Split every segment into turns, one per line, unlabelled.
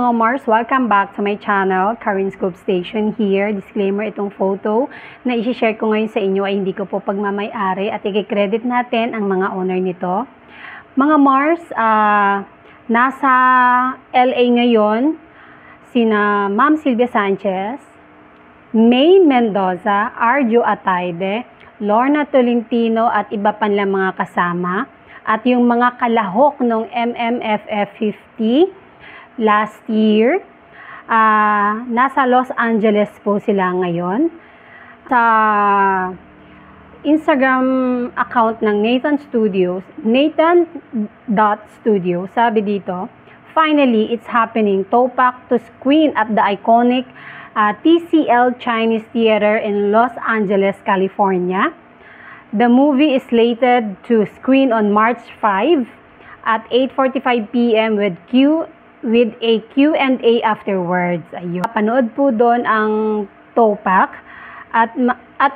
mga Mars, welcome back to my channel, Karin Scoop Station here. Disclaimer, itong photo na i-share ko ngayon sa inyo ay hindi ko po pagmamay-ari at i-credit natin ang mga owner nito. Mga Mars, nasa LA ngayon sina Ma'am Sylvia Sanchez, Maine Mendoza, Arjo Ataide, Lorna Tolentino at iba pa nilang mga kasama. At yung mga kalahok ng MMFF 50 last year, nasa Los Angeles po sila ngayon. Sa Instagram account ng Nathan.studio, sabi dito, finally, it's happening. Topak to screen at the iconic TCL Chinese Theater in Los Angeles, California. The movie is slated to screen on March 5 at 8:45 p.m. with a Q&A afterwards. Ayun. Panood po doon ang Topak at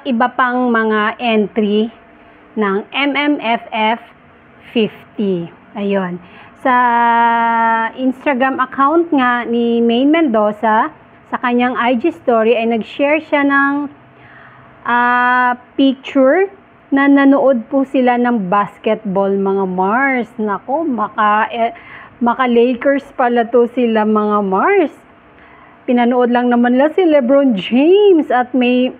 iba pang mga entry ng MMFF 50. Ayun. Sa Instagram account nga ni Maine Mendoza, sa kanyang IG story ay nag-share siya ng picture na nanood po sila ng basketball, mga Mars. Nako, maka Lakers pala to sila, mga Mars. Pinanood lang naman nila si LeBron James at may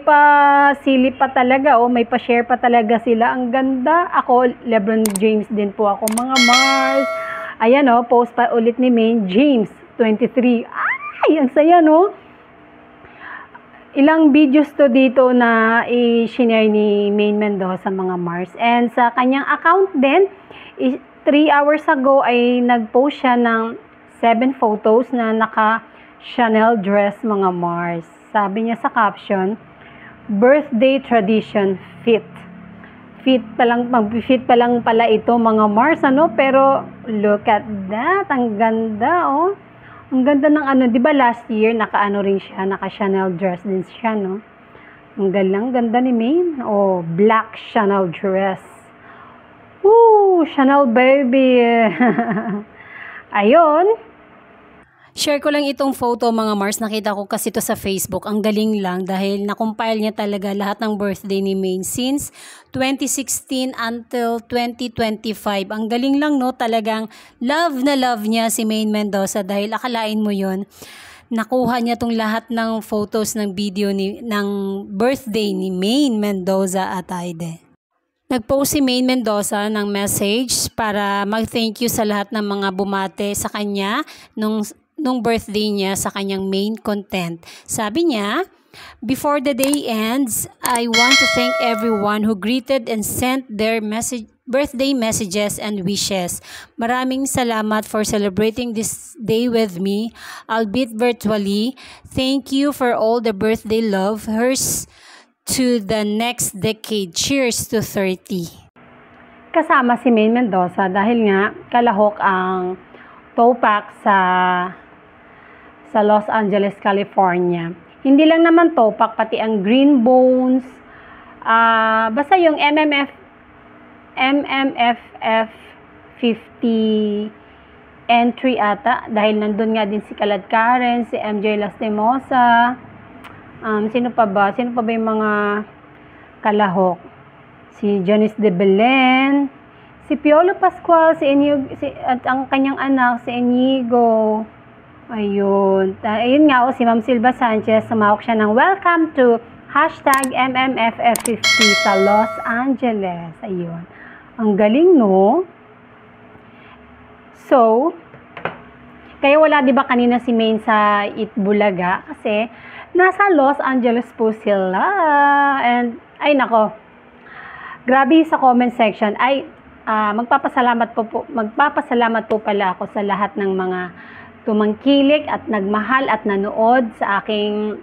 pa-silip pa talaga, may pa-share pa talaga sila. Ang ganda. Ako, LeBron James din po ako, mga Mars. Ayan post pa ulit ni Maine James, 23. Ay, ang saya Ilang videos to dito na i-share ni Maine Mendoza, mga Mars. And sa kanyang account din, 3 hours ago ay nag-post siya ng 7 photos na naka-Chanel dress, mga Mars. Sabi niya sa caption, birthday tradition fit. Fit pa lang pala ito, mga Mars, Pero look at that, ang ganda, Ang ganda ng 'di ba last year rin siya, naka-Chanel dress din siya, Ang ganda ni Maine. Black Chanel dress. Chanel baby. Ayun. Share ko lang itong photo, mga Mars. Nakita ko kasi ito sa Facebook. Ang galing lang dahil na-compile niya talaga lahat ng birthday ni Maine since 2016 until 2025. Ang galing lang, Talagang love na love niya si Maine Mendoza dahil akalain mo yon, nakuha niya tong lahat ng photos ng video ng birthday ni Maine Mendoza Ataide. Nag-post si Maine Mendoza ng message para mag-thank you sa lahat ng mga bumate sa kanya nung birthday niya sa kanyang main content. Sabi niya, before the day ends, I want to thank everyone who greeted and sent their birthday messages and wishes. Maraming salamat for celebrating this day with me, albeit virtually. Thank you for all the birthday love. Here's to the next decade. Cheers to 30. Kasama si Maine Mendoza dahil nga kalahok ang Topak sa Los Angeles, California. Hindi lang naman Topak, pati ang Green Bones, basta yung MMFF 50 entry ata, dahil nandun nga din si Kalad Karen, si MJ Lastimosa, sino pa ba yung mga kalahok? Si Janice de Belen, si Piolo Pascual, at ang kanyang anak, si Enigo. Ayun nga, si Ma'am Sylvia Sanchez, sumawak siya ng welcome to #MMFF50 sa Los Angeles. Ayun. Ang galing, So, kaya wala 'di ba kanina si Maine sa Itbulaga kasi nasa Los Angeles po sila. And ay nako. Grabe sa comment section. Magpapasalamat po pala ako sa lahat ng mga tumangkilik at nagmahal at nanood sa aking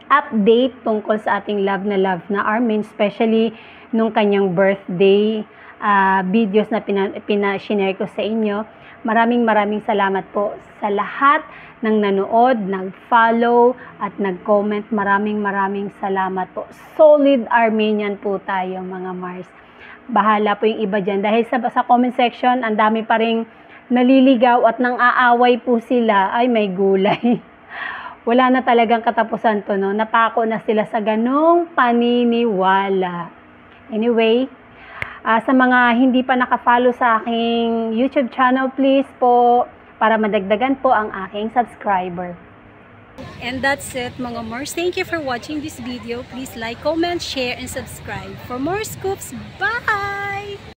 update tungkol sa ating love na Armin, especially nung kanyang birthday videos na pinashare ko sa inyo. Maraming salamat po sa lahat ng nanood, nag-follow at nag-comment. Maraming salamat po. Solid Armenian po tayo, mga Mars. Bahala po yung iba dyan. Dahil sa comment section, ang dami pa rin naliligaw at nang aaway po sila, ay may gulay. Wala na talagang katapusan to, no? Napako na sila sa ganong paniniwala. Anyway, sa mga hindi pa nakafollow sa aking YouTube channel, please po, para madagdagan po ang aking subscriber. And that's it mga Mars. Thank you for watching this video. Please like, comment, share, and subscribe for more scoops. Bye!